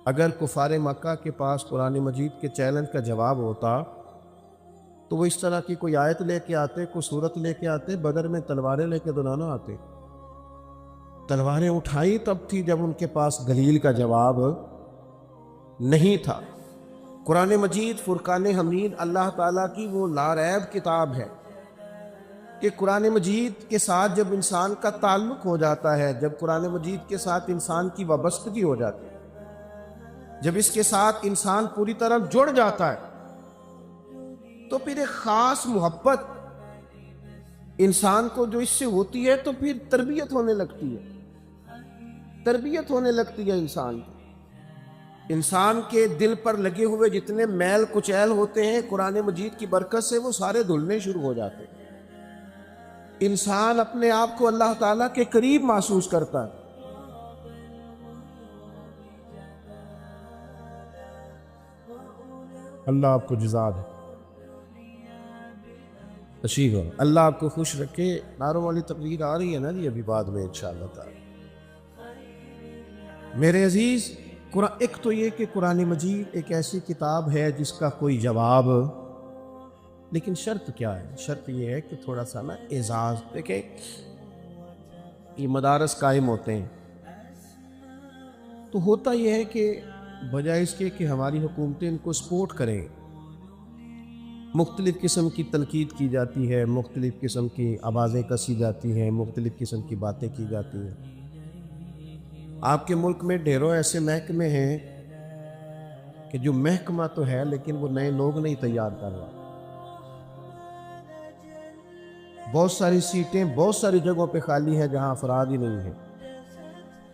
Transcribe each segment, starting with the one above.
اگر کفار مکہ کے پاس قرآن مجید کے چیلنج کا جواب ہوتا تو وہ اس طرح کی کوئی آیت لے کے آتے، کوئی صورت لے کے آتے، بدر میں تلواریں لے کے دونوں آتے۔ تلواریں اٹھائی تب تھی جب ان کے پاس دلیل کا جواب نہیں تھا۔ قرآن مجید فرقان حمید اللہ تعالیٰ کی وہ لاریب کتاب ہے کہ قرآن مجید کے ساتھ جب انسان کا تعلق ہو جاتا ہے، جب قرآن مجید کے ساتھ انسان کی وابستگی ہو جاتی ہے، جب اس کے ساتھ انسان پوری طرح جڑ جاتا ہے، تو پھر ایک خاص محبت انسان کو جو اس سے ہوتی ہے تو پھر تربیت ہونے لگتی ہے، تربیت ہونے لگتی ہے انسان کی۔ انسان کے دل پر لگے ہوئے جتنے میل کچیل ہوتے ہیں قرآن مجید کی برکت سے وہ سارے دھلنے شروع ہو جاتے ہیں۔ انسان اپنے آپ کو اللہ تعالیٰ کے قریب محسوس کرتا ہے۔ اللہ آپ کو جزا دے، تشریف ہو، اللہ آپ کو خوش رکھے۔ نعروں والی تقریر آ رہی ہے نا جی ابھی بعد میں انشاءاللہ تعالی۔ میرے عزیز، ایک تو یہ کہ قرآن مجید ایک ایسی کتاب ہے جس کا کوئی جواب، لیکن شرط کیا ہے؟ شرط یہ ہے کہ تھوڑا سا نا اعزاز۔ دیکھیں یہ مدارس قائم ہوتے ہیں تو ہوتا یہ ہے کہ بجائے اس کے کہ ہماری حکومتیں ان کو سپورٹ کریں، مختلف قسم کی تنقید کی جاتی ہے، مختلف قسم کی آوازیں کسی جاتی ہیں، مختلف قسم کی باتیں کی جاتی ہیں۔ آپ کے ملک میں ڈھیروں ایسے محکمے ہیں کہ جو محکمہ تو ہے لیکن وہ نئے لوگ نہیں تیار کر رہا۔ بہت ساری سیٹیں بہت ساری جگہوں پہ خالی ہیں جہاں افراد ہی نہیں ہیں،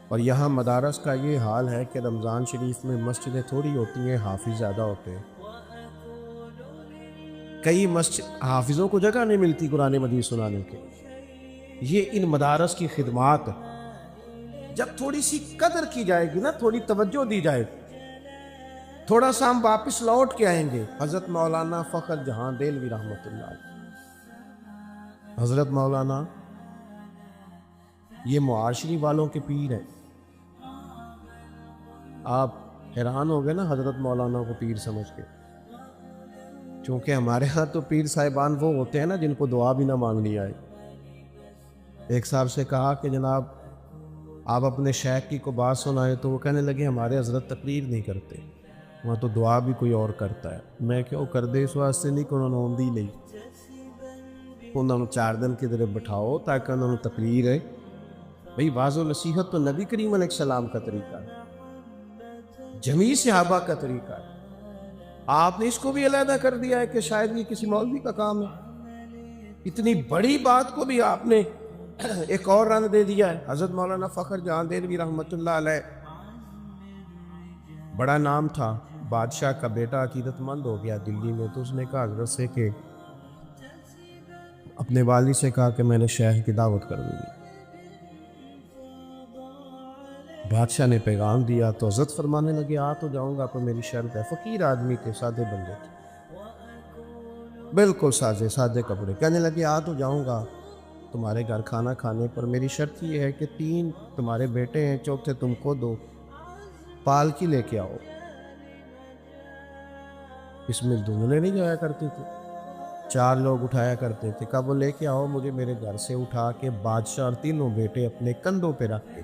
اور یہاں مدارس کا یہ حال ہے کہ رمضان شریف میں مسجدیں تھوڑی ہوتی ہیں، حافظ زیادہ ہوتے ہیں۔ کئی حافظوں کو جگہ نہیں ملتی قرآن مجید سنانے کے۔ یہ ان مدارس کی خدمات، جب تھوڑی سی قدر کی جائے گی نا، تھوڑی توجہ دی جائے گی، تھوڑا سا ہم واپس لوٹ کے آئیں گے۔ حضرت مولانا فخر جہاں دہلوی رحمۃ اللہ علیہ، حضرت مولانا یہ معاشری والوں کے پیر ہیں۔ آپ حیران ہو گئے نا حضرت مولانا کو پیر سمجھ کے، چونکہ ہمارے ہاں تو پیر صاحبان وہ ہوتے ہیں نا جن کو دعا بھی نہ مانگنی آئے۔ ایک صاحب سے کہا کہ جناب آپ اپنے شیخ کی کو بات سنائے، تو وہ کہنے لگے ہمارے حضرت تقریر نہیں کرتے، وہاں تو دعا بھی کوئی اور کرتا ہے۔ میں کیوں کر دے اس واسطے نہیں کہ انہوں نے اوندی نہیں، انہوں نے 4 دن کی طرف بٹھاؤ تاکہ انہوں نے تقریر ہے۔ بھئی واضح و نصیحت تو نبی کریم علیہ السلام کا طریقہ ہے، جمیع صحابہ کا طریقہ ہے۔ آپ نے اس کو بھی علیحدہ کر دیا ہے کہ شاید یہ کسی مولوی کا کام ہے۔ اتنی بڑی بات کو بھی آپ نے ایک اور رنگ دے دیا ہے۔ حضرت مولانا فخر جہاں دہلوی رحمۃ اللہ علیہ، بڑا نام تھا، بادشاہ کا بیٹا عقیدت مند ہو گیا دلی میں، تو اس نے کہا حضرت سے کہ اپنے والد سے کہا کہ میں نے شیخ کی دعوت کر دی۔ بادشاہ نے پیغام دیا تو حضرت فرمانے لگے آ تو جاؤں گا، تو میری شرط ہے۔ فقیر آدمی تھے، سادے بندے تھے، بالکل سادے کپڑے۔ کہنے لگے آ تو جاؤں گا تمہارے گھر کھانا کھانے پر، میری شرط یہ ہے کہ 3 تمہارے بیٹے ہیں، چوتھے تم کو دو، پالکی لے کے آؤ۔ اس میں دھندلے نہیں جایا کرتے تھے، 4 لوگ اٹھایا کرتے تھے۔ کب وہ لے کے آؤ مجھے میرے گھر سے اٹھا کے، بادشاہ اور 3 بیٹے اپنے کندھوں پہ رکھ کے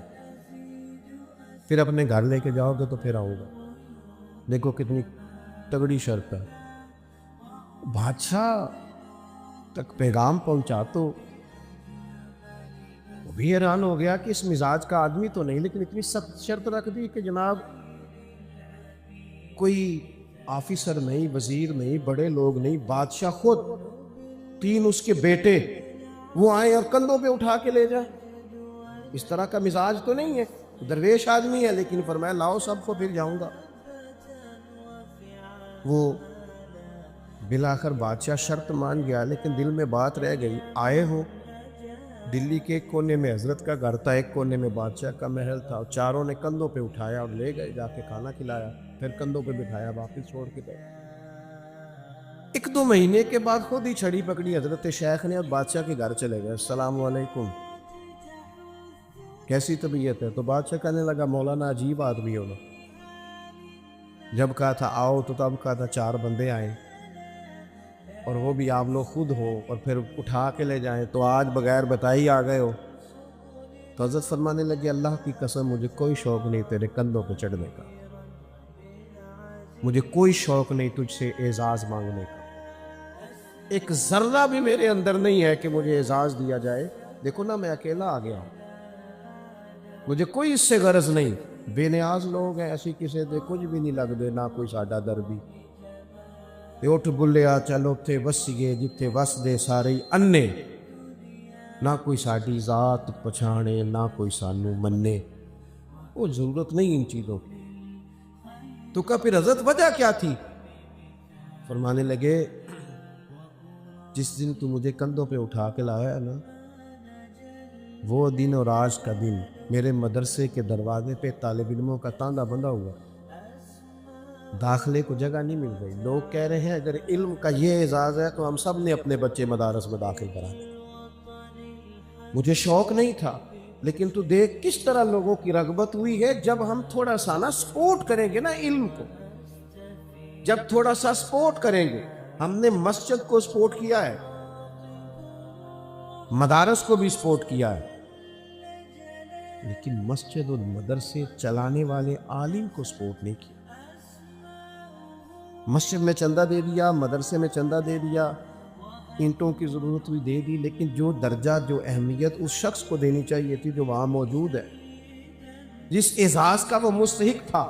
پھر اپنے گھر لے کے جاؤ گے تو پھر آؤں گا۔ دیکھو کتنی تگڑی شرط ہے۔ بادشاہ تک پیغام پہنچا تو وہ بھی حیران ہو گیا کہ اس مزاج کا آدمی تو نہیں، لیکن اتنی سخت شرط رکھ دی کہ جناب کوئی آفیسر نہیں، وزیر نہیں، بڑے لوگ نہیں، بادشاہ خود 3 اس کے بیٹے وہ آئیں اور کندھوں پہ اٹھا کے لے جائیں۔ اس طرح کا مزاج تو نہیں ہے، درویش آدمی ہے، لیکن فرمایا لاؤ سب کو پھر جاؤں گا۔ وہ بالآخر بادشاہ شرط مان گیا، لیکن دل میں بات رہ گئی۔ آئے ہو دلی کے ایک کونے میں حضرت کا گھر تھا، ایک کونے میں بادشاہ کا محل تھا، اور چاروں نے کندھوں پہ اٹھایا اور لے گئے، جا کے کھانا کھلایا، پھر کندھوں پہ بٹھایا، واپس چھوڑ کے گئے۔ 1-2 مہینے کے بعد خود ہی چھڑی پکڑی حضرت شیخ نے اور بادشاہ کے گھر چلے گئے۔ السلام علیکم، کیسی طبیعت ہے؟ تو بادشاہ کہنے لگا مولانا عجیب آدمی ہونا، جب کہا تھا آؤ تو تب کہا تھا 4 بندے آئیں اور وہ بھی آپ لوگ خود ہو اور پھر اٹھا کے لے جائیں، تو آج بغیر بتائے ہی آ گئے ہو۔ تو حضرت فرمانے لگے اللہ کی قسم مجھے کوئی شوق نہیں تیرے کندھوں پہ چڑھنے کا، مجھے کوئی شوق نہیں تجھ سے اعزاز مانگنے کا، ایک ذرہ بھی میرے اندر نہیں ہے کہ مجھے اعزاز دیا جائے۔ دیکھو نا میں اکیلا آ گیا ہوں، مجھے کوئی اس سے غرض نہیں، بے نیاز لوگ ہیں، ایسی کسی دے کچھ بھی نہیں لگ دے، نہ کوئی ساڈا دربی تے اٹھ بلیا چلو تے وسیے جتھے وس دے سارے ہی انے، نہ کوئی ساڈی ذات پچھانے نہ کوئی سانو منے، وہ ضرورت نہیں ان چیزوں کی۔ تو کہا پھر حضرت وجہ کیا تھی؟ فرمانے لگے جس دن تو مجھے کندھوں پہ اٹھا کے لایا ہے نا، وہ دن اور آج کا دن میرے مدرسے کے دروازے پہ طالب علموں کا تاندا بندھا ہوا، داخلے کو جگہ نہیں مل رہی۔ لوگ کہہ رہے ہیں اگر علم کا یہ اعزاز ہے تو ہم سب نے اپنے بچے مدارس میں داخل کرانے۔ مجھے شوق نہیں تھا، لیکن تو دیکھ کس طرح لوگوں کی رغبت ہوئی ہے جب ہم تھوڑا سا نا سپورٹ کریں گے نا علم کو، جب تھوڑا سا سپورٹ کریں گے۔ ہم نے مسجد کو سپورٹ کیا ہے، مدارس کو بھی سپورٹ کیا ہے، لیکن مسجد اور مدرسے چلانے والے عالم کو سپورٹ نہیں کیا۔ مسجد میں چندہ دے دیا، مدرسے میں چندہ دے دیا، اینٹوں کی ضرورت ہوئی دے دی، لیکن جو درجہ جو اہمیت اس شخص کو دینی چاہیے تھی جو وہاں موجود ہے، جس اعزاز کا وہ مستحق تھا،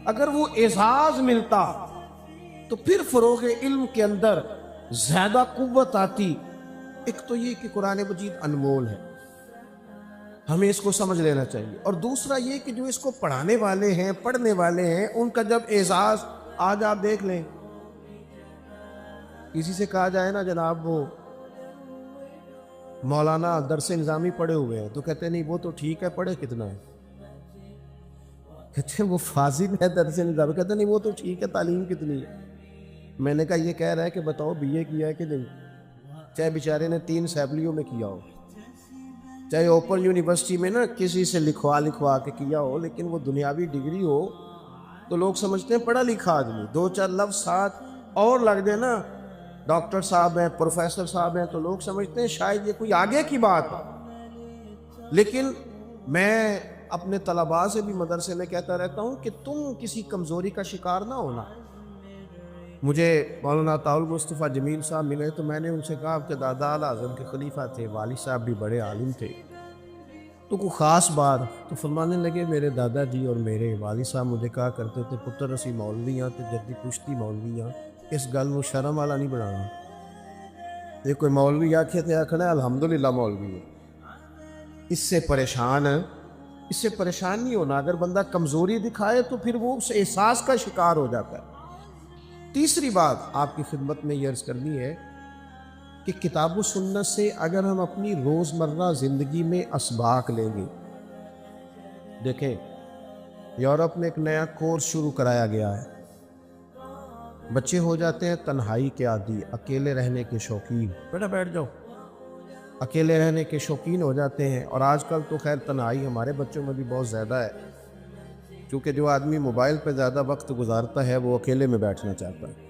اگر وہ اعزاز ملتا تو پھر فروغ علم کے اندر زیادہ قوت آتی۔ ایک تو یہ کہ قرآن مجید انمول ہے، ہمیں اس کو سمجھ لینا چاہیے، اور دوسرا یہ کہ جو اس کو پڑھانے والے ہیں پڑھنے والے ہیں ان کا جب اعزاز، آج آپ دیکھ لیں کسی سے کہا جائے نا جناب وہ مولانا درس نظامی پڑھے ہوئے ہیں تو کہتے ہیں نہیں وہ تو ٹھیک ہے، پڑھے کتنا ہے؟ کہتے ہیں وہ فاضل ہے درس نظامی، کہتے ہیں نہیں وہ تو ٹھیک ہے، تعلیم کتنی ہے؟ میں نے کہا یہ کہہ رہا ہے کہ بتاؤ بی اے کیا ہے کہ نہیں، چاہے بیچارے نے 3 اسمبلیوں میں کیا ہو، چاہے اوپن یونیورسٹی میں نا کسی سے لکھوا کے کیا ہو، لیکن وہ دنیاوی ڈگری ہو تو لوگ سمجھتے ہیں پڑھا لکھا آدمی، 2-4 لفظ ساتھ اور لگ دے نا، ڈاکٹر صاحب ہیں پروفیسر صاحب ہیں، تو لوگ سمجھتے ہیں شاید یہ کوئی آگے کی بات ہے۔ لیکن میں اپنے طلباء سے بھی مدرسے میں کہتا رہتا ہوں کہ تم کسی کمزوری کا شکار نہ ہونا۔ مجھے مولانا عطاء المصطفیٰ جمیل صاحب ملے تو میں نے ان سے کہا کہ دادا اعلیٰ اعظم کے خلیفہ تھے، والد صاحب بھی بڑے عالم تھے، تو کوئی خاص بات؟ تو فرمانے لگے میرے دادا جی اور میرے والد صاحب مجھے کہا کرتے تھے پتر اسی مولویاں تے جدی پشتی مولویاں، اس گل نو شرم والا نہیں بنانا۔ یہ کوئی مولوی آکھے تے آکھنا ہے الحمدللہ مولوی ہے، اس سے پریشان نہیں ہونا۔ اگر بندہ کمزوری دکھائے تو پھر وہ اس احساس کا شکار ہو جاتا ہے۔ تیسری بات آپ کی خدمت میں یہ عرض کرنی ہے کہ کتاب و سنت سے اگر ہم اپنی روزمرہ زندگی میں اسباق لیں گے، دیکھیں یورپ میں ایک نیا کورس شروع کرایا گیا ہے، بچے ہو جاتے ہیں تنہائی کے عادی، اکیلے رہنے کے شوقین، بیٹا بیٹھ جاؤ، اکیلے رہنے کے شوقین ہو جاتے ہیں۔ اور آج کل تو خیر تنہائی ہمارے بچوں میں بھی بہت زیادہ ہے، کیونکہ جو آدمی موبائل پہ زیادہ وقت گزارتا ہے وہ اکیلے میں بیٹھنا چاہتا ہے،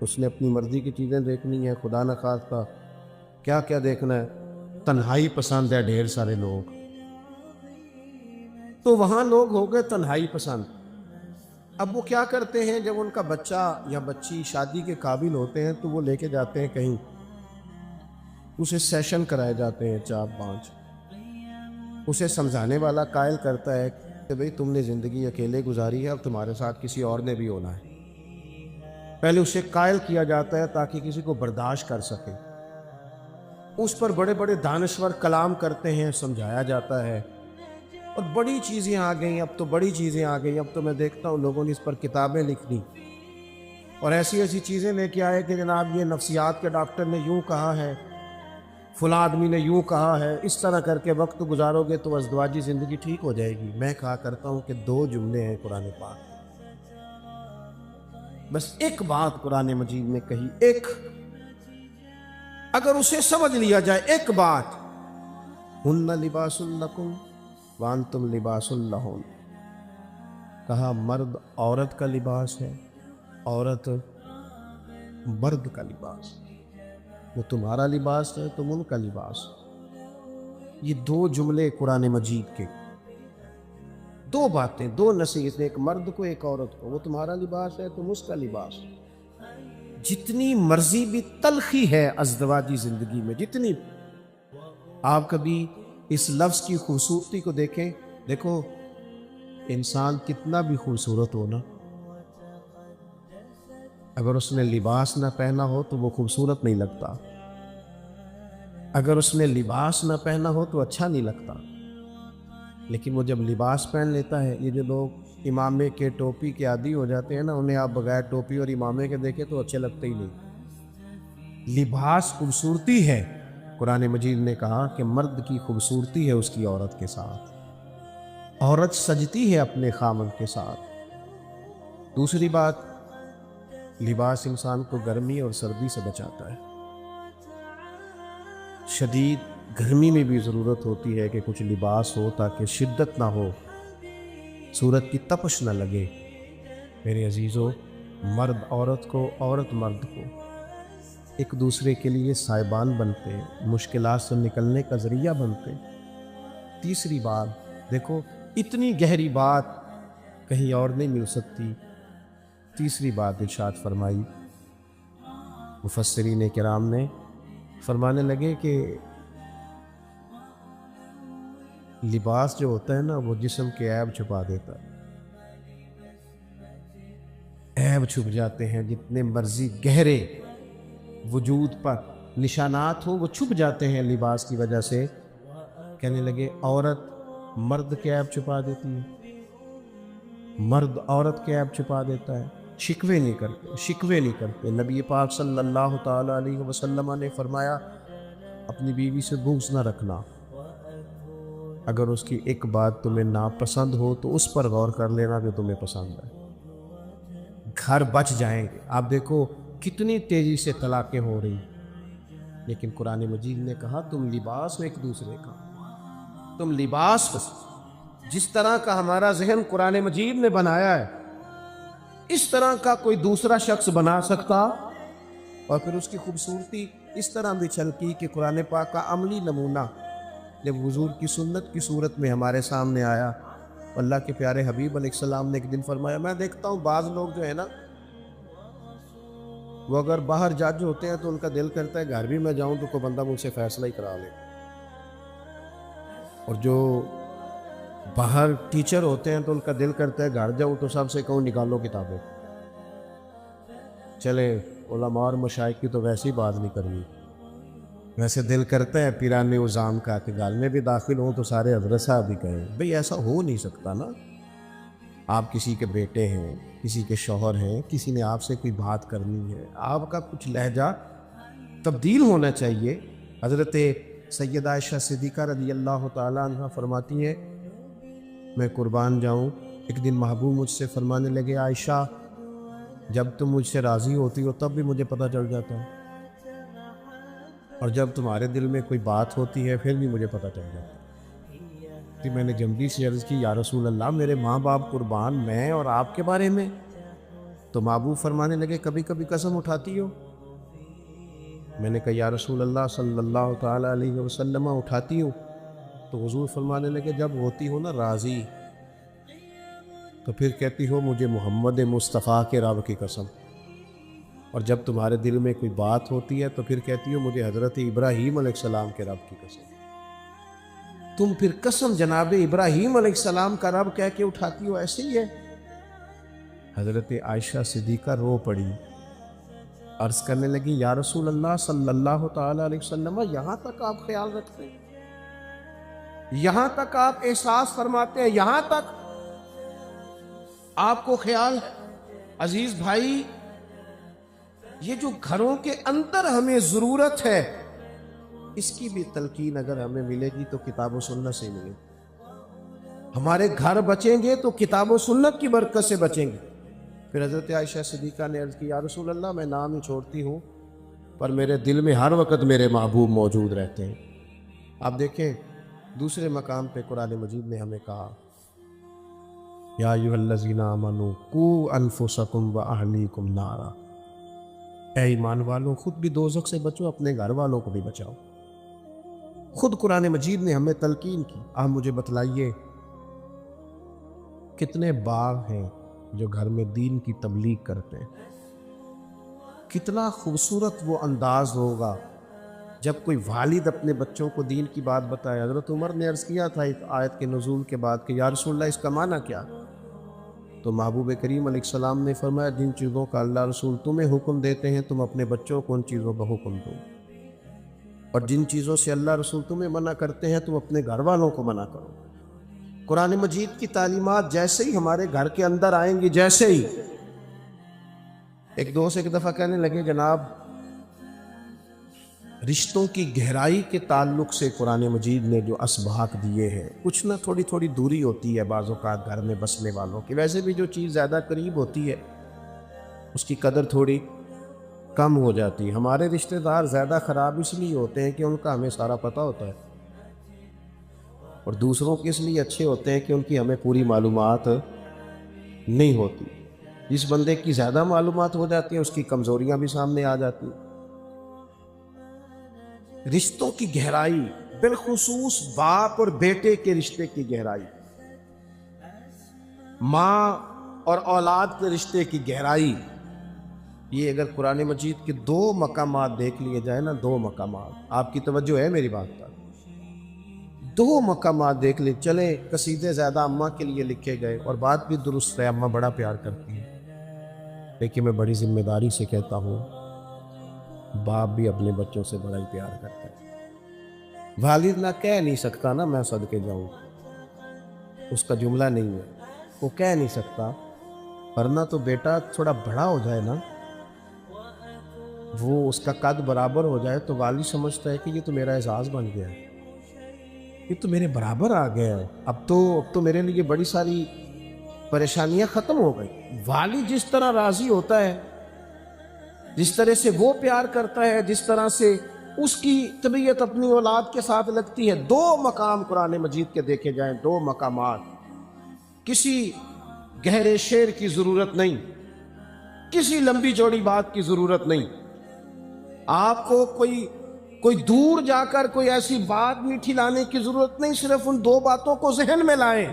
اس نے اپنی مرضی کی چیزیں دیکھنی ہیں، خدا نخواستہ کیا کیا دیکھنا ہے، تنہائی پسند ہے ڈھیر سارے لوگ۔ تو وہاں لوگ ہو گئے تنہائی پسند۔ اب وہ کیا کرتے ہیں جب ان کا بچہ یا بچی شادی کے قابل ہوتے ہیں تو وہ لے کے جاتے ہیں کہیں، اسے سیشن کرائے جاتے ہیں 4-5، اسے سمجھانے والا قائل کرتا ہے کہ بھئی تم نے زندگی اکیلے گزاری ہے، اب تمہارے ساتھ کسی اور نے بھی ہونا ہے۔ پہلے اسے قائل کیا جاتا ہے تاکہ کسی کو برداشت کر سکے، اس پر بڑے بڑے دانشور کلام کرتے ہیں، سمجھایا جاتا ہے، اور بڑی چیزیں آ گئیں، اب تو بڑی چیزیں آ گئیں، اب تو میں دیکھتا ہوں لوگوں نے اس پر کتابیں لکھ دی اور ایسی ایسی چیزیں لے کے آئے کہ جناب یہ نفسیات کے ڈاکٹر نے یوں کہا ہے، فلاں آدمی نے یوں کہا ہے، اس طرح کر کے وقت گزارو گے تو ازدواجی زندگی ٹھیک ہو جائے گی۔ میں کہا کرتا ہوں کہ 2 جملے ہیں قرآن پاک، بس ایک بات قرآن مجید میں کہی، ایک اگر اسے سمجھ لیا جائے، ایک بات، ہن لباس لکم وانتم لباس لہن، کہا مرد عورت کا لباس ہے، عورت مرد کا لباس، وہ تمہارا لباس ہے تم ان کا لباس۔ یہ دو جملے قرآن مجید کے، دو باتیں، دو نصیحتیں، ایک مرد کو ایک عورت کو، وہ تمہارا لباس ہے تم اس کا لباس۔ جتنی مرضی بھی تلخی ہے ازدواجی زندگی میں، جتنی، آپ کبھی اس لفظ کی خوبصورتی کو دیکھیں، دیکھو انسان کتنا بھی خوبصورت ہو نا، اگر اس نے لباس نہ پہنا ہو تو وہ خوبصورت نہیں لگتا، اگر اس نے لباس نہ پہنا ہو تو اچھا نہیں لگتا۔ لیکن وہ جب لباس پہن لیتا ہے، یہ جو لوگ امامے کے ٹوپی کے عادی ہو جاتے ہیں نا، انہیں آپ بغیر ٹوپی اور امامے کے دیکھیں تو اچھے لگتے ہی نہیں۔ لباس خوبصورتی ہے، قرآن مجید نے کہا کہ مرد کی خوبصورتی ہے اس کی عورت کے ساتھ، عورت سجتی ہے اپنے خامن کے ساتھ۔ دوسری بات، لباس انسان کو گرمی اور سردی سے بچاتا ہے۔ شدید گرمی میں بھی ضرورت ہوتی ہے کہ کچھ لباس ہو تاکہ شدت نہ ہو، سورج کی تپش نہ لگے۔ میرے عزیزو، مرد عورت کو، عورت مرد کو ایک دوسرے کے لیے سائبان بنتے ہیں، مشکلات سے نکلنے کا ذریعہ بنتے ہیں۔ تیسری بات دیکھو، اتنی گہری بات کہیں اور نہیں مل سکتی۔ تیسری بات ارشاد فرمائی مفسرین کرام نے، فرمانے لگے کہ لباس جو ہوتا ہے نا وہ جسم کے عیب چھپا دیتا ہے، عیب چھپ جاتے ہیں، جتنے مرضی گہرے وجود پر نشانات ہوں وہ چھپ جاتے ہیں لباس کی وجہ سے۔ کہنے لگے عورت مرد کے عیب چھپا دیتی ہے، مرد عورت کے عیب چھپا دیتا ہے، شکوے نہیں کرتے، شکوے نہیں کرتے۔ نبی پاک صلی اللہ تعالیٰ علیہ وسلم نے فرمایا اپنی بیوی سے بغض نہ رکھنا، اگر اس کی ایک بات تمہیں ناپسند ہو تو اس پر غور کر لینا کہ تمہیں پسند ہے، گھر بچ جائیں گے۔ آپ دیکھو کتنی تیزی سے طلاقیں ہو رہی، لیکن قرآن مجید نے کہا تم لباس ہو ایک دوسرے کا، تم لباس ہو۔ جس طرح کا ہمارا ذہن قرآن مجید نے بنایا ہے، اس طرح کا کوئی دوسرا شخص بنا سکتا؟ اور پھر اس کی خوبصورتی اس طرح بھی چھلکی کہ قرآن پاک کا عملی نمونہ جب حضور کی سنت کی صورت میں ہمارے سامنے آیا، اللہ کے پیارے حبیب علیہ السلام نے ایک دن فرمایا، میں دیکھتا ہوں بعض لوگ جو ہے نا، وہ اگر باہر جج ہوتے ہیں تو ان کا دل کرتا ہے گھر بھی میں جاؤں تو کوئی بندہ مجھ سے فیصلہ ہی کرا لے، اور جو باہر ٹیچر ہوتے ہیں تو ان کا دل کرتا ہے گھر جاؤں تو سب سے کہوں نکالو کتابیں۔ چلے علماء اور مشائخ کی تو ویسی بات نہیں کرنی، ویسے دل کرتا ہے پیران عظام کا کہ گھر میں بھی داخل ہوں تو سارے حضرت صاحب بھی کہیں۔ بھئی ایسا ہو نہیں سکتا نا، آپ کسی کے بیٹے ہیں، کسی کے شوہر ہیں، کسی نے آپ سے کوئی بات کرنی ہے، آپ کا کچھ لہجہ تبدیل ہونا چاہیے۔ حضرت سیدہ عائشہ صدیقہ رضی اللہ تعالیٰ عنہ فرماتی ہیں میں قربان جاؤں، ایک دن محبوب مجھ سے فرمانے لگے عائشہ جب تم مجھ سے راضی ہوتی ہو تب بھی مجھے پتہ چل جاتا ہے، اور جب تمہارے دل میں کوئی بات ہوتی ہے پھر بھی مجھے پتہ چل جاتا ہے۔ کہ میں نے جمدی سے عرض کی یا رسول اللہ میرے ماں باپ قربان، میں اور آپ کے بارے میں؟ تو محبوب فرمانے لگے کبھی کبھی قسم اٹھاتی ہو؟ میں نے کہا یا رسول اللہ صلی اللہ تعالیٰ علیہ وسلم اٹھاتی ہوں۔ تو حضور فرمانے لگے جب ہوتی ہو نا راضی تو پھر کہتی ہو مجھے محمد مصطفیٰ کے رب کی قسم، اور جب تمہارے دل میں کوئی بات ہوتی ہے تو پھر کہتی ہو مجھے حضرت ابراہیم علیہ السلام کے رب کی قسم۔ تم پھر قسم جناب ابراہیم علیہ السلام کا رب کہہ کے اٹھاتی ہو، ایسے ہی ہے؟ حضرت عائشہ صدیقہ رو پڑی، عرض کرنے لگی یا رسول اللہ صلی اللہ تعالیٰ علیہ وسلم یہاں تک آپ خیال رکھتے ہیں، یہاں تک آپ احساس فرماتے ہیں، یہاں تک آپ کو خیال ہے؟ عزیز بھائی، یہ جو گھروں کے اندر ہمیں ضرورت ہے اس کی بھی تلقین اگر ہمیں ملے گی تو کتاب و سنت سے ملے گی۔ ہمارے گھر بچیں گے تو کتاب و سنت کی برکت سے بچیں گے۔ پھر حضرت عائشہ صدیقہ نے عرض کی یا رسول اللہ میں نام ہی چھوڑتی ہوں پر میرے دل میں ہر وقت میرے محبوب موجود رہتے ہیں۔ آپ دیکھیں دوسرے مقام پہ قرآن مجید نے ہمیں کہا یا ایھا الذین آمنوا قوا انفسکم واہلیکم نارا، اے ایمان والوں خود بھی دوزخ سے بچو، اپنے گھر والوں کو بھی بچاؤ۔ خود قرآن مجید نے ہمیں تلقین کی۔ آپ مجھے بتلائیے کتنے باپ ہیں جو گھر میں دین کی تبلیغ کرتے ہیں؟ کتنا خوبصورت وہ انداز ہوگا جب کوئی والد اپنے بچوں کو دین کی بات بتائے۔ حضرت عمر نے عرض کیا تھا ایک آیت کے نزول کے بعد کہ یا رسول اللہ اس کا معنی کیا؟ تو محبوب کریم علیہ السلام نے فرمایا جن چیزوں کا اللہ رسول تمہیں حکم دیتے ہیں تم اپنے بچوں کو ان چیزوں کا حکم دو، اور جن چیزوں سے اللہ رسول تمہیں منع کرتے ہیں تم اپنے گھر والوں کو منع کرو۔ قرآن مجید کی تعلیمات جیسے ہی ہمارے گھر کے اندر آئیں گی، جیسے ہی ایک دوست ایک دفعہ کہنے لگے جناب رشتوں کی گہرائی کے تعلق سے قرآن مجید نے جو اسباق دیے ہیں، کچھ نہ تھوڑی تھوڑی دوری ہوتی ہے بعض اوقات گھر میں بسنے والوں کی، ویسے بھی جو چیز زیادہ قریب ہوتی ہے اس کی قدر تھوڑی کم ہو جاتی ہے۔ ہمارے رشتہ دار زیادہ خراب اس لیے ہوتے ہیں کہ ان کا ہمیں سارا پتہ ہوتا ہے، اور دوسروں کے اس لیے اچھے ہوتے ہیں کہ ان کی ہمیں پوری معلومات نہیں ہوتی۔ جس بندے کی زیادہ معلومات ہو جاتی ہیں اس کی کمزوریاں بھی سامنے آ جاتی ہیں۔ رشتوں کی گہرائی، بالخصوص باپ اور بیٹے کے رشتے کی گہرائی، ماں اور اولاد کے رشتے کی گہرائی، یہ اگر قرآن مجید کے 2 مقامات دیکھ لیے جائے نا، 2 مقامات، آپ کی توجہ ہے میری بات پر، 2 مقامات دیکھ لے چلے۔ قصیدے زیادہ اماں کے لیے لکھے گئے اور بات بھی درست ہے، اماں بڑا پیار کرتی ہے، لیکن میں بڑی ذمہ داری سے کہتا ہوں باپ بھی اپنے بچوں سے بڑا ہی پیار کرتا ہے۔ والد نہ کہہ نہیں سکتا نا میں صدقے جاؤں، اس کا جملہ نہیں ہے، وہ کہہ نہیں سکتا، ورنہ تو بیٹا تھوڑا بڑا ہو جائے نا، وہ اس کا قد برابر ہو جائے تو والد سمجھتا ہے کہ یہ تو میرا اعزاز بن گیا ہے، یہ تو میرے برابر آ گیا ہے، اب تو میرے لیے بڑی ساری پریشانیاں ختم ہو گئی۔ والد جس طرح راضی ہوتا ہے، جس طرح سے وہ پیار کرتا ہے، جس طرح سے اس کی طبیعت اپنی اولاد کے ساتھ لگتی ہے۔ 2 مقام قرآن مجید کے دیکھے جائیں، 2 مقامات، کسی گہرے شعر کی ضرورت نہیں، کسی لمبی چوڑی بات کی ضرورت نہیں، آپ کو کوئی دور جا کر کوئی ایسی بات میٹھی لانے کی ضرورت نہیں، صرف ان 2 باتوں کو ذہن میں لائیں۔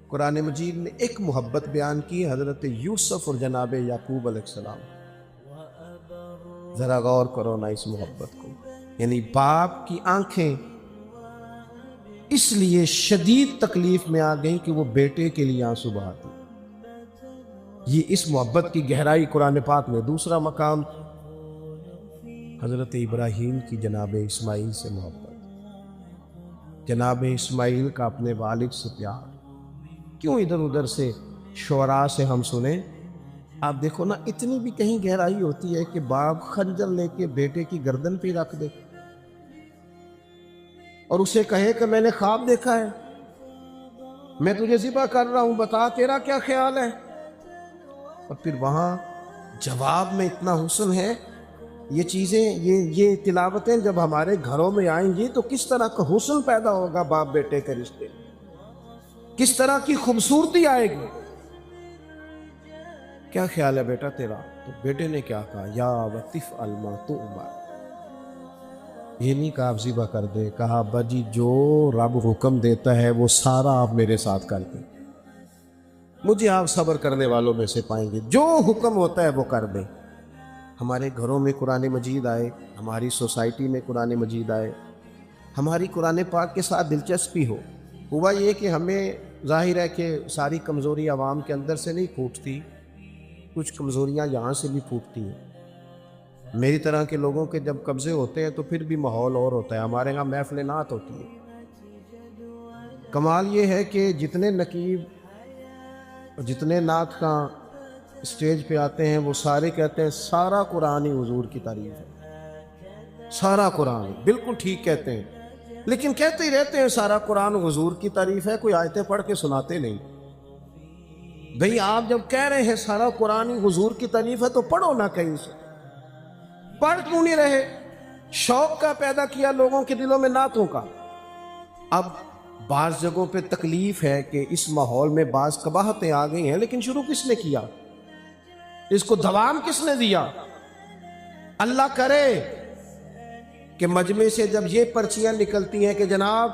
قرآن مجید نے ایک محبت بیان کی، حضرت یوسف اور جناب یعقوب علیہ السلام، ذرا غور کرو نا اس محبت کو، یعنی باپ کی آنکھیں اس لیے شدید تکلیف میں آ گئیں کہ وہ بیٹے کے لیے آنسو بہاتی۔ یہ اس محبت کی گہرائی قرآن پاک میں۔ دوسرا مقام حضرت ابراہیم کی جناب اسماعیل سے محبت، جناب اسماعیل کا اپنے والد سے پیار۔ کیوں ادھر ادھر سے شعراء سے ہم سنیں؟ آپ دیکھو نا، اتنی بھی کہیں گہرائی ہوتی ہے کہ باپ خنجر لے کے بیٹے کی گردن پہ رکھ دے اور اسے کہے کہ میں نے خواب دیکھا ہے، میں تجھے ذبح کر رہا ہوں، بتا تیرا کیا خیال ہے؟ اور پھر وہاں جواب میں اتنا حسن ہے۔ یہ چیزیں، یہ تلاوتیں جب ہمارے گھروں میں آئیں گی تو کس طرح کا حسن پیدا ہوگا باپ بیٹے کے رشتے، کس طرح کی خوبصورتی آئے گی۔ کیا خیال ہے بیٹا تیرا؟ تو بیٹے نے کیا کہا؟ یا وطف الما تؤمر، یہ نہیں کہا آپ ذبح کر دے، کہا ابا جی جو رب حکم دیتا ہے وہ سارا آپ میرے ساتھ کر دیں، مجھے آپ صبر کرنے والوں میں سے پائیں گے، جو حکم ہوتا ہے وہ کر دیں۔ ہمارے گھروں میں قرآن مجید آئے، ہماری سوسائٹی میں قرآن مجید آئے، ہماری قرآن پاک کے ساتھ دلچسپی ہو۔ ہوا یہ کہ ہمیں ظاہر ہے کہ ساری کمزوری عوام کے اندر سے نہیں پھوٹتی، کچھ کمزوریاں یہاں سے بھی پھوٹتی ہیں۔ میری طرح کے لوگوں کے جب قبضے ہوتے ہیں تو پھر بھی ماحول اور ہوتا ہے۔ ہمارے ہاں محفل نعت ہوتی ہے، کمال یہ ہے کہ جتنے نقیب اور جتنے نعت خواں اسٹیج پہ آتے ہیں وہ سارے کہتے ہیں سارا قرآن ہی حضور کی تعریف ہے، سارا قرآن، بالکل ٹھیک کہتے ہیں، لیکن کہتے ہی رہتے ہیں سارا قرآن حضور کی تعریف ہے، کوئی آیتیں پڑھ کے سناتے نہیں۔ بھئی آپ جب کہہ رہے ہیں سارا قرآن ہی حضور کی تعریف ہے تو پڑھو نہ کہیں سے، پڑھ کیوں نہیں رہے؟ شوق کا پیدا کیا لوگوں کے دلوں میں نعتوں کا۔ اب بعض جگہوں پہ تکلیف ہے کہ اس ماحول میں بعض قباحتیں آ گئی ہیں، لیکن شروع کس نے کیا؟ اس کو دوام کس نے دیا؟ اللہ کرے کہ مجمع سے جب یہ پرچیاں نکلتی ہیں کہ جناب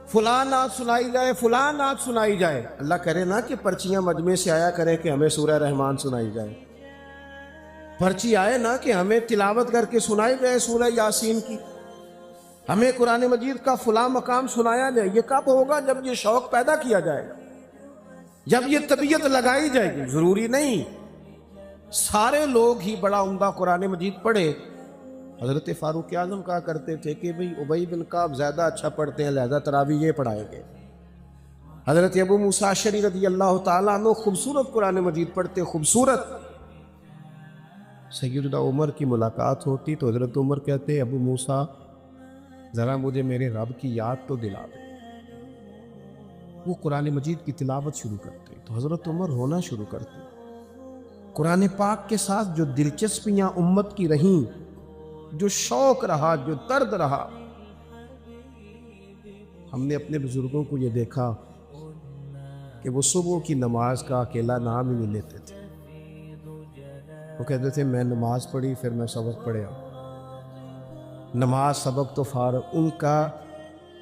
فلاں نعت سنائی جائے، فلاں نعت سنائی جائے، اللہ کرے نا کہ پرچیاں مجمع سے آیا کرے کہ ہمیں سورہ رحمان سنائی جائے، پرچی آئے نا کہ ہمیں تلاوت کر کے سنائی جائے سورہ یاسین کی، ہمیں قرآن مجید کا فلاں مقام سنایا جائے۔ یہ کب ہوگا؟ جب یہ شوق پیدا کیا جائے گا، جب یہ طبیعت لگائی جائے گی۔ ضروری نہیں سارے لوگ ہی بڑا عمدہ قرآن مجید پڑھے۔ حضرت فاروق اعظم کہا کرتے تھے کہ بھئی ابی بن کعب زیادہ اچھا پڑھتے ہیں، لہذا تراویح یہ پڑھائیں گے۔ حضرت ابو موسیٰ اشعری رضی اللہ تعالیٰ عنہ خوبصورت قرآن مجید پڑھتے، خوبصورت۔ سیدنا عمر کی ملاقات ہوتی تو حضرت عمر کہتے ابو موسیٰ ذرا مجھے میرے رب کی یاد تو دلا دے۔ وہ قرآن مجید کی تلاوت شروع کرتے تو حضرت عمر رونا شروع کرتے۔ قرآن پاک کے ساتھ جو دلچسپیاں امت کی رہیں، جو شوق رہا، جو درد رہا، ہم نے اپنے بزرگوں کو یہ دیکھا کہ وہ صبح کی نماز کا اکیلا نام ہی نہیں لیتے تھے۔ وہ کہتے تھے میں نماز پڑھی پھر میں سبق پڑھیا، نماز سبق تو فارغ۔ ان کا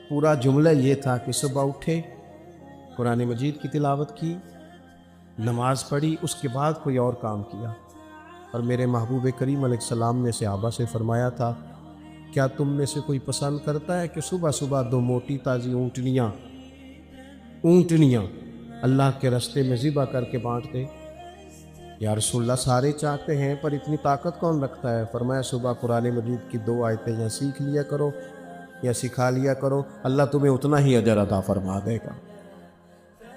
پورا جملہ یہ تھا کہ صبح اٹھے، قرآن مجید کی تلاوت کی، نماز پڑھی، اس کے بعد کوئی اور کام کیا۔ اور میرے محبوب کریم علیہ السلام نے صحابہ سے فرمایا تھا کیا تم میں سے کوئی پسند کرتا ہے کہ صبح صبح دو موٹی تازی اونٹنیاں اللہ کے راستے میں ذبح کر کے بانٹ دے؟ یا رسول اللہ سارے چاہتے ہیں پر اتنی طاقت کون رکھتا ہے؟ فرمایا صبح قرآن مجید کی 2 آیتیں یا سیکھ لیا کرو یا سکھا لیا کرو، اللہ تمہیں اتنا ہی اجر عطا فرما دے گا۔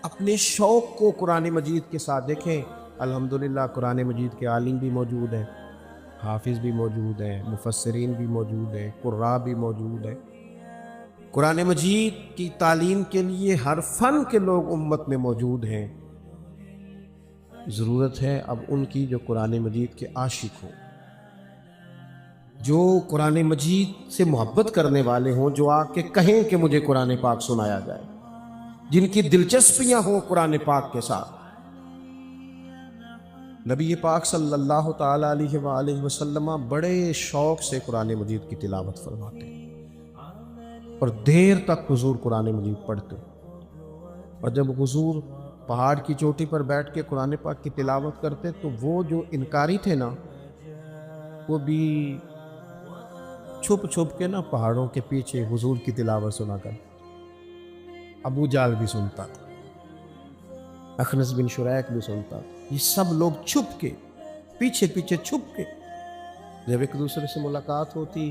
اپنے شوق کو قرآن مجید کے ساتھ دیکھیں۔ الحمدللہ قرآن مجید کے عالم بھی موجود ہیں، حافظ بھی موجود ہیں، مفسرین بھی موجود ہیں، قراء بھی موجود ہیں۔ قرآن مجید کی تعلیم کے لیے ہر فن کے لوگ امت میں موجود ہیں۔ ضرورت ہے اب ان کی جو قرآن مجید کے عاشق ہوں، جو قرآن مجید سے محبت کرنے والے ہوں، جو آ کے کہیں کہ مجھے قرآن پاک سنایا جائے، جن کی دلچسپیاں ہوں قرآن پاک کے ساتھ۔ نبی پاک صلی اللہ تعالیٰ علیہ وآلہ وسلم بڑے شوق سے قرآن مجید کی تلاوت فرماتے اور دیر تک حضور قرآن مجید پڑھتے، اور جب حضور پہاڑ کی چوٹی پر بیٹھ کے قرآن پاک کی تلاوت کرتے تو وہ جو انکاری تھے نا، وہ بھی چھپ چھپ کے نا پہاڑوں کے پیچھے حضور کی تلاوت سنا کر۔ ابو جال بھی سنتا تھا، اخنس بن شریک بھی سنتا تھا، یہ سب لوگ چھپ کے پیچھے پیچھے چھپ کے جب ایک دوسرے سے ملاقات ہوتی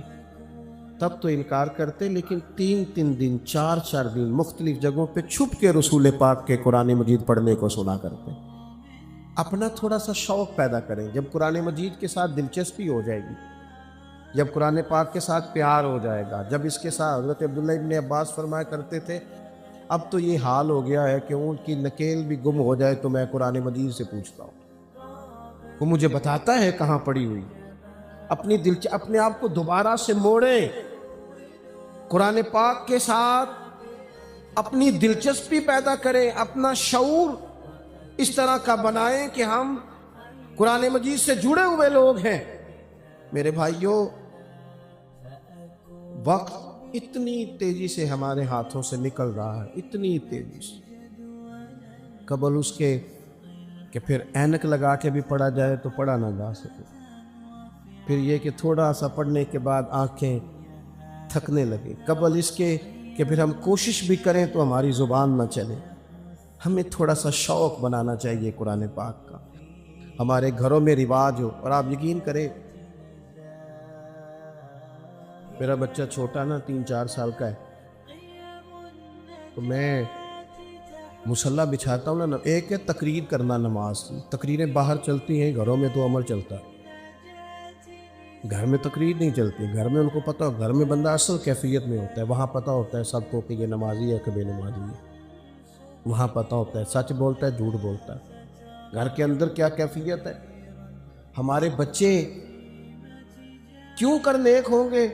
تب تو انکار کرتے، لیکن 3 دن 4 دن مختلف جگہوں پہ چھپ کے رسول پاک کے قرآن مجید پڑھنے کو سنا کرتے۔ اپنا تھوڑا سا شوق پیدا کریں۔ جب قرآن مجید کے ساتھ دلچسپی ہو جائے گی، جب قرآن پاک کے ساتھ پیار ہو جائے گا، جب اس کے ساتھ حضرت عبداللہ ابن عباس فرمایا کرتے تھے اب تو یہ حال ہو گیا ہے کہ اونٹ کی نکیل بھی گم ہو جائے تو میں قرآن مجید سے پوچھتا ہوں، وہ مجھے بتاتا ہے کہاں پڑی ہوئی۔ اپنے آپ کو دوبارہ سے موڑیں، قرآن پاک کے ساتھ اپنی دلچسپی پیدا کریں، اپنا شعور اس طرح کا بنائیں کہ ہم قرآن مجید سے جڑے ہوئے لوگ ہیں۔ میرے بھائیوں، وقت اتنی تیزی سے ہمارے ہاتھوں سے نکل رہا ہے، اتنی تیزی سے، قبل اس کے کہ پھر اینک لگا کے بھی پڑھا جائے تو پڑھا نہ جا سکے، پھر یہ کہ تھوڑا سا پڑھنے کے بعد آنکھیں تھکنے لگے، قبل اس کے کہ پھر ہم کوشش بھی کریں تو ہماری زبان نہ چلے۔ ہمیں تھوڑا سا شوق بنانا چاہیے قرآن پاک کا، ہمارے گھروں میں رواج ہو۔ اور آپ یقین کریں، میرا بچہ چھوٹا نا 3-4 سال کا ہے، تو میں مصلی بچھاتا ہوں نا، ایک ہے تقریر کرنا نماز کی، تقریریں باہر چلتی ہیں، گھروں میں تو عمل چلتا ہے۔ گھر میں تقریر نہیں چلتی، گھر میں ان کو پتہ ہو، گھر میں بندہ اصل کیفیت میں ہوتا ہے، وہاں پتہ ہوتا ہے سب کو کہ یہ نمازی ہے کہ بے نمازی ہے، وہاں پتہ ہوتا ہے سچ بولتا ہے جھوٹ بولتا ہے، گھر کے اندر کیا کیفیت ہے۔ ہمارے بچے کیوں کر نیک ہوں گے؟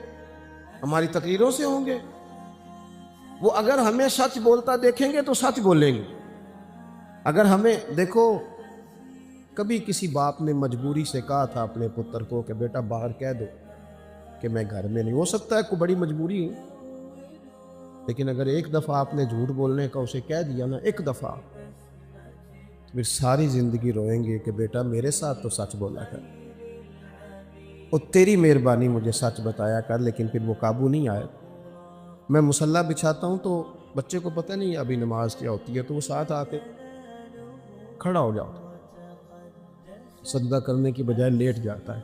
ہماری تقریروں سے ہوں گے؟ وہ اگر ہمیں سچ بولتا دیکھیں گے تو سچ بولیں گے. اگر ہمیں دیکھو، کبھی کسی باپ نے مجبوری سے کہا تھا اپنے پتر کو کہ بیٹا باہر کہہ دو کہ میں گھر میں نہیں. ہو سکتا ہے کوئی بڑی مجبوری ہے، لیکن اگر ایک دفعہ آپ نے جھوٹ بولنے کا اسے کہہ دیا نا، ایک دفعہ، پھر ساری زندگی روئیں گے کہ بیٹا میرے ساتھ تو سچ بولا کر، اور تیری مہربانی مجھے سچ بتایا کر. لیکن پھر وہ قابو نہیں آئے. میں مصلی بچھاتا ہوں تو بچے کو پتہ نہیں ابھی نماز کیا ہوتی ہے، تو وہ ساتھ آ کے کھڑا ہو جاتا، سجدہ کرنے کی بجائے لیٹ جاتا ہے.